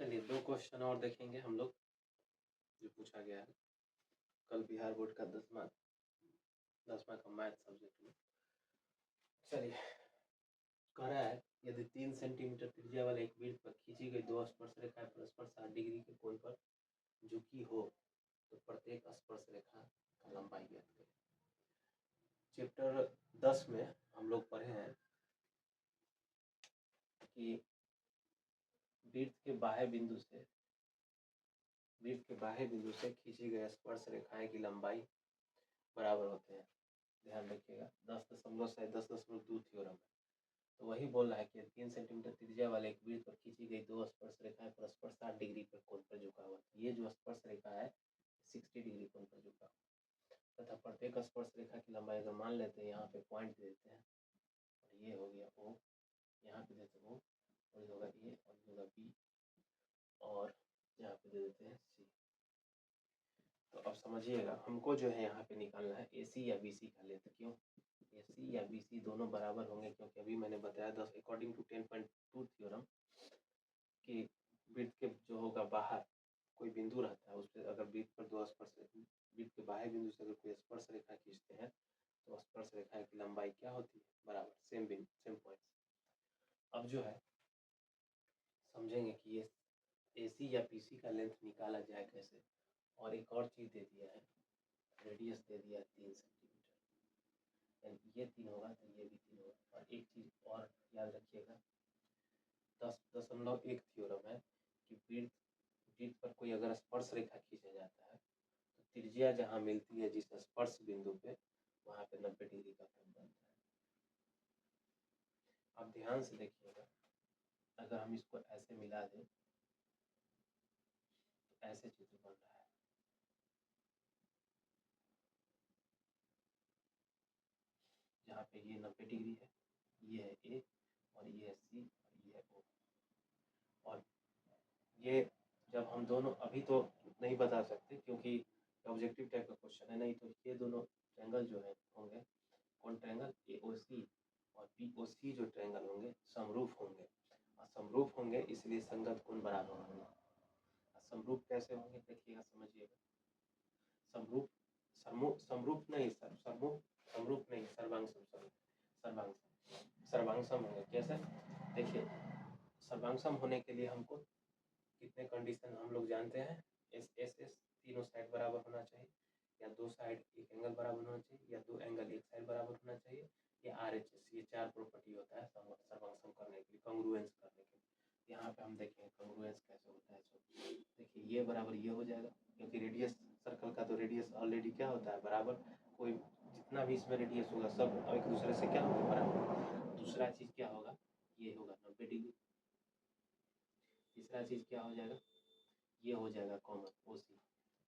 चलिए 2 क्वेश्चन और देखेंगे हम लोग जो पूछा गया है कल बिहार बोर्ड का 10वां का मैथ सब्जेक्ट में। चलिए कह रहा है यदि 3 सेंटीमीटर त्रिज्या वाले एक वृत्त पर खींची गई 2 स्पर्श रेखाएं परस्पर 60 डिग्री के कोण पर झुकी हो तो प्रत्येक स्पर्श रेखा का लंबाई ज्ञात करें। चैप्टर 10 में हम लोग पढ़े हैं कि वृत्त के बाह्य बिंदु से खींची गई स्पर्श रेखाएं की लंबाई बराबर होते हैं। ध्यान रखिएगा 10.2 थ्योरम है। तो वही बोल रहा है कि 3 सेंटीमीटर त्रिज्या वाले एक वृत्त पर खींची गई 2 स्पर्श रेखाएं परस्पर 60 डिग्री पर कोण पर झुका हुआ। ये जो स्पर्श रेखा है 60 डिग्री कोण पर झुका हुआ तथा प्रत्येक स्पर्श रेखा की लंबाई अगर मान लेते हैं, यहाँ पे पॉइंट देते हैं और ये हो गया O, यहाँ पे देते हैं O और ये होगा A और ये होगा B और यहाँ पे दे देते हैं C। तो अब समझिएगा हमको जो है यहाँ पे निकालना है AC या BC का लेंथ। क्यों AC या BC दोनों बराबर होंगे? क्योंकि अभी मैंने बताया 10 अकॉर्डिंग टू 10.2 थ्योरम कि वृत्त के जो होगा बाहर कोई बिंदु रहता है, उस पर अगर वृत्त पर 2 स्पर्श वृत्त के बाह्य बिंदु से अगर कोई स्पर्श रेखा खींचते हैं तो स्पर्श रेखा की लंबाई क्या होती है? बराबर सेम पॉइंट। अब जो है समझेंगे कि ये AC या BC का लेंथ निकाला जाए कैसे। और एक और चीज दे दिया है, रेडियस दे दिया 3 सेंटीमीटर, ये 3 होगा तो ये भी 3 होगा। और एक चीज और याद रखिएगा 10.1 थ्योरम है कि वृत्त पर कोई अगर स्पर्श रेखा खींचा जाता है तो त्रिज्या जहाँ मिलती है जिस स्पर्श बिंदु पे, वहां पे 90 डिग्री का कोण बनता है। अब ध्यान से देखिएगा, अगर हम इसको ऐसे मिला दें तो ऐसे चित्र बन रहा है। जहाँ पे ये 90 डिग्री है, ये है A और ये है C और ये है O। और ये जब हम दोनों अभी तो नहीं बता सकते क्योंकि ऑब्जेक्टिव टाइप का क्वेश्चन है, नहीं तो ये दोनों ट्रायंगल जो है होंगे कौन ट्रायंगल AOC और BOC जो ट्रायंगल होंगे समरूप होंगे। और समरूप होंगे इसलिए संगत कोण बराबर होंगे। समरूप कैसे होंगे देखिएगा, समझिएगा। समरूप सर्वांगसम होंगे। कैसे देखिए, सर्वांगसम होने के लिए हमको कितने कंडीशन हम लोग जानते हैं। एस तीनों साइड बराबर होना चाहिए, या 2 साइड एक एंगल बराबर होना चाहिए, या 2 एंगल एक साइड बराबर होना चाहिए, या RHS। ये 4 प्रॉपर्टी होता है सर्वांगसम करने के लिए, कॉन्ग्रुएंस करने के लिए। यहाँ पे हम देखेंगे कॉन्ग्रुएंस कैसे होता है। देखिए ये बराबर ये हो जाएगा क्योंकि रेडियस सर्कल का तो रेडियस ऑलरेडी क्या होता है बराबर, कोई जितना भी इसमें रेडियस होगा सब एक दूसरे से क्या होगा बराबर। दूसरा चीज क्या होगा, ये होगा 90 डिग्री। तीसरा चीज क्या हो जाएगा, ये हो जाएगा कॉमन OC।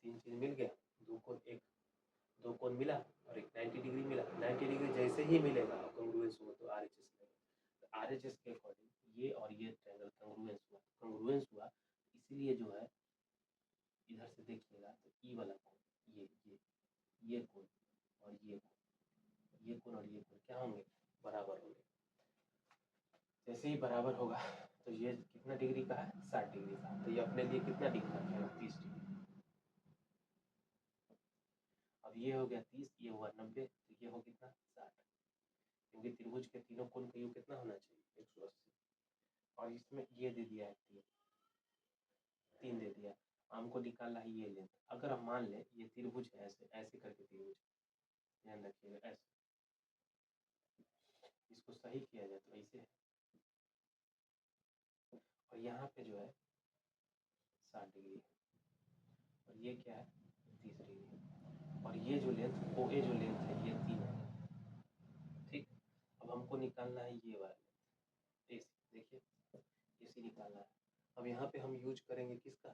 3 चीज मिल गया, दो कोण मिला और एक 90 डिग्री मिला। 90 डिग्री जैसे ही मिलेगा कॉन्ग्रुएंस हुआ तो RHS लगेगा। RHS के अकॉर्डिंग ये और ये ट्रायंगल कॉन्ग्रुएंस हुआ इसीलिए जो है इधर से देखिएगा तो ई वाला कोण, ये कोण और ये कोण और ये कोण क्या होंगे बराबर होंगे। जैसे ही बराबर होगा तो ये कितना डिग्री का है 60 डिग्री का, तो ये अपने लिए कितना डिग्री का है 30 डिग्री। अब ये हो गया 30, ये हुआ 90, तो ये हो कितना 60, क्योंकि त्रिभुज के तीनों कोण का योग कितना होना चाहिए 180। और इसमें ये दे दिया है 3 दे दिया। हमको निकालना है ये लेंथ। अगर हम मान लें ये त्रिभुज है, ऐसे करके त्रिभुज, ध्यान रखिएगा ऐसे, इसको सही किया जाए तो ऐसे है और यहाँ पे जो है 60 डिग्री है और ये क्या है 30 डिग्री और ये जो लेंथ OA जो लेंथ है ये 3 है। ठीक, अब हमको निकालना है ये वाला लेंथ AC। देखिए AC निकालना है। अब यहाँ पे हम यूज करेंगे किसका,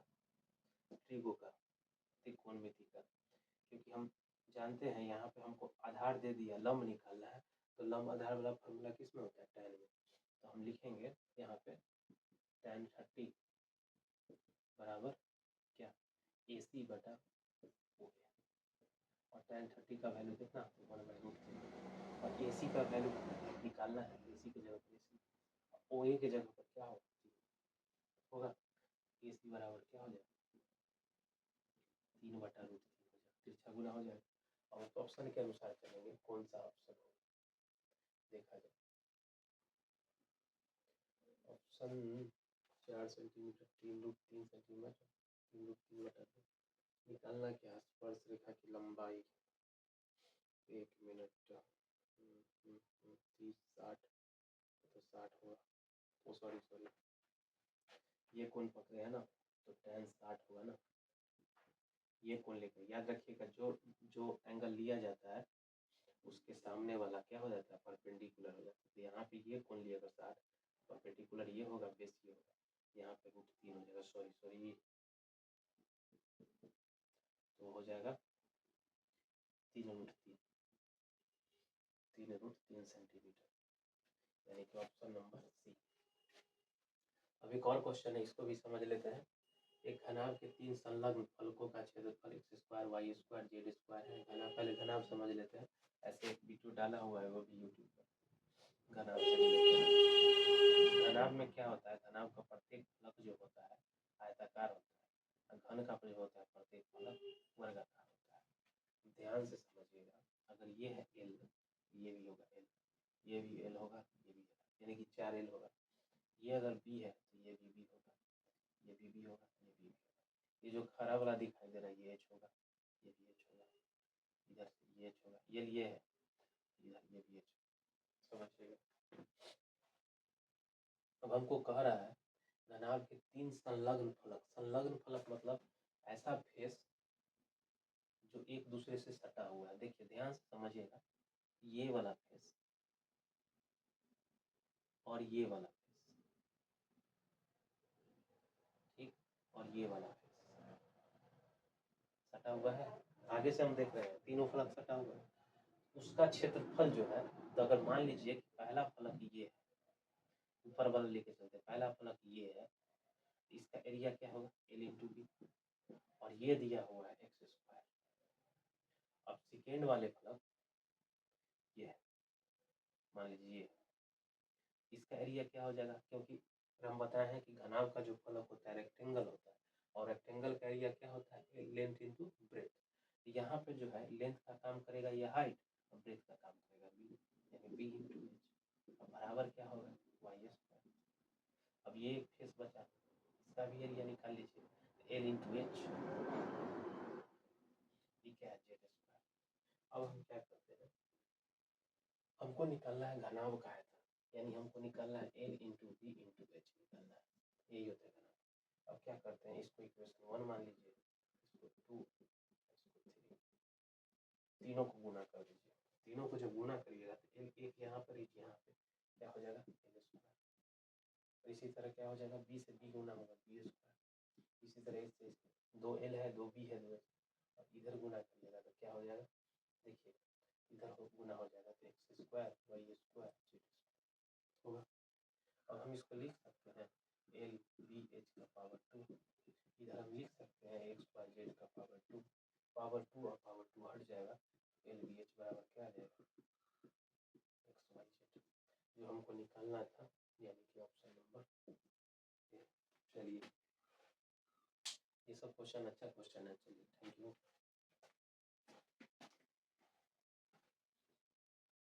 त्रिगो का, त्रिकोणमिति का, क्योंकि हम जानते हैं यहाँ पे हमको आधार दे दिया, लंब निकालना है तो लंब आधार वाला फॉर्मूला किस में होता है tan में। तो हम लिखेंगे यहाँ पे tan 30 बराबर क्या AC बटा OA। और tan 30 का वैल्यू कितना 1/√3 और AC का वैल्यू निकालना है। AC की जगह पर AC, OA की जगह पर क्या होगा ए सी बराबर क्या हो जाएगा 3/√3 हो जाएगा, तिरछा गुना हो जाएगा। और तो ऑप्शन के अनुसार चलेंगे, कौन सा ऑप्शन होगा देखा जाए। ऑप्शन 4 सेंटीमीटर 3√3 सेंटीमीटर 3√3/2 निकालना क्या है स्पर्श रेखा की लंबाई 1 मिनट 30 60 तो 60 होगा। ओ सॉरी ये कोण पकड़े है ना तो tan 60 होगा ना। ये कोण लेकर याद रखिएगा जो एंगल लिया जाता है उसके सामने वाला क्या हो जाता है परपेंडिकुलर हो जाता है। तो यहाँ पे ये कोण लिएगा 60 परपेंडिकुलर ये होगा बेस ये होगा यहाँ पे √3 हो जाएगा सॉरी तो हो जाएगा 3√3 सेंटीमीटर यानी कि ऑप्शन नंबर सी। अब एक और क्वेश्चन है इसको भी समझ लेते हैं। एक घनाभ के 3 संलग्न फलकों का क्षेत्रफल x² y² z² है। घनाभ पहले घनाभ समझ लेते हैं। ऐसे एक वीडियो डाला हुआ है वो भी यूट्यूब पर। घनाभ घनाभ में क्या होता है घनाभ का प्रत्येक फलक जो होता है आयताकार होता है और घन का जो होता है प्रत्येक फलक वर्गाकार होता है। ध्यान से समझिएगा अगर ये है l ये भी होगा l ये भी l होगा ये भी l यानी कि 4l होगा। ये अगर b है तो ये भी b होगा ये भी b होगा ये भी b होगा। ये जो खड़ा वाला दिखाई दे रहा है ये h होगा ये भी h होगा इधर ये h होगा ये है इधर ये भी h समझिएगा। अब हमको कह रहा है घनाभ के 3 संलग्न फलक मतलब ऐसा फेस जो एक दूसरे से सटा हुआ है। देखिए ध्यान से समझिएगा ये वाला फेस और ये वाला फेस ठीक और ये वाला फेस सटा हुआ है। आगे से हम देख रहे हैं तीनों फलक सटा हुआ है। उसका क्षेत्रफल जो है तो अगर मान लीजिए कि पहला फलक ये है ऊपर वाला लेके चलते पहला फलक ये है इसका एरिया क्या होगा l/b और ये दिया हुआ है x²। अब सेकेंड वाले फलक ये है मान लीजिए इसका एरिया क्या हो जाएगा क्योंकि हम बताए हैं कि घनाभ का जो फलक होता है रेक्टेंगल होता है और रेक्टेंगल का एरिया क्या होता है लेंथ इंटू ब्रेथ। यहाँ पे जो है लेंथ का काम करेगा या हाइट और ब्रेथ का काम करेगा b यानी b/h और बराबर क्या होगा y²। अब ये एक फेस बचा इसका भी एरिया निकाल लीजिए l/h ये क्या है z²। अब हम क्या करते हैं हमको निकालना है घनाभ का आयतन यानी हमको निकालना है l/b/h निकालना है यही होता है घनाभ। अब क्या करते हैं इसको इक्वेशन 1 मान लीजिए इसको 2 इसको 3 तीनों को गुना कर दीजिए। तीनों को जब गुना करिएगा तो एक यहाँ पर एक यहाँ पे क्या हो जाएगा l²। इसी तरह क्या हो जाएगा b से b गुना होगा b²। इसी तरह इससे 2l है 2b है 2h और इधर गुना करिएगा तो क्या हो जाएगा देखिए इधर गुना हो जाएगा तो x² y² z² होगा। अब हम इसको लिख सकते हैं l/b/h का पावर 2 इधर हम लिख सकते हैं x/y/z का पावर 2 और पावर 2 हट जाएगा l/b/h बराबर क्या आ जाएगा x/y/z जो हमको निकालना था यानी कि ऑप्शन नंबर ए। चलिए ये सब क्वेश्चन अच्छा क्वेश्चन है। चलिए थैंक यू।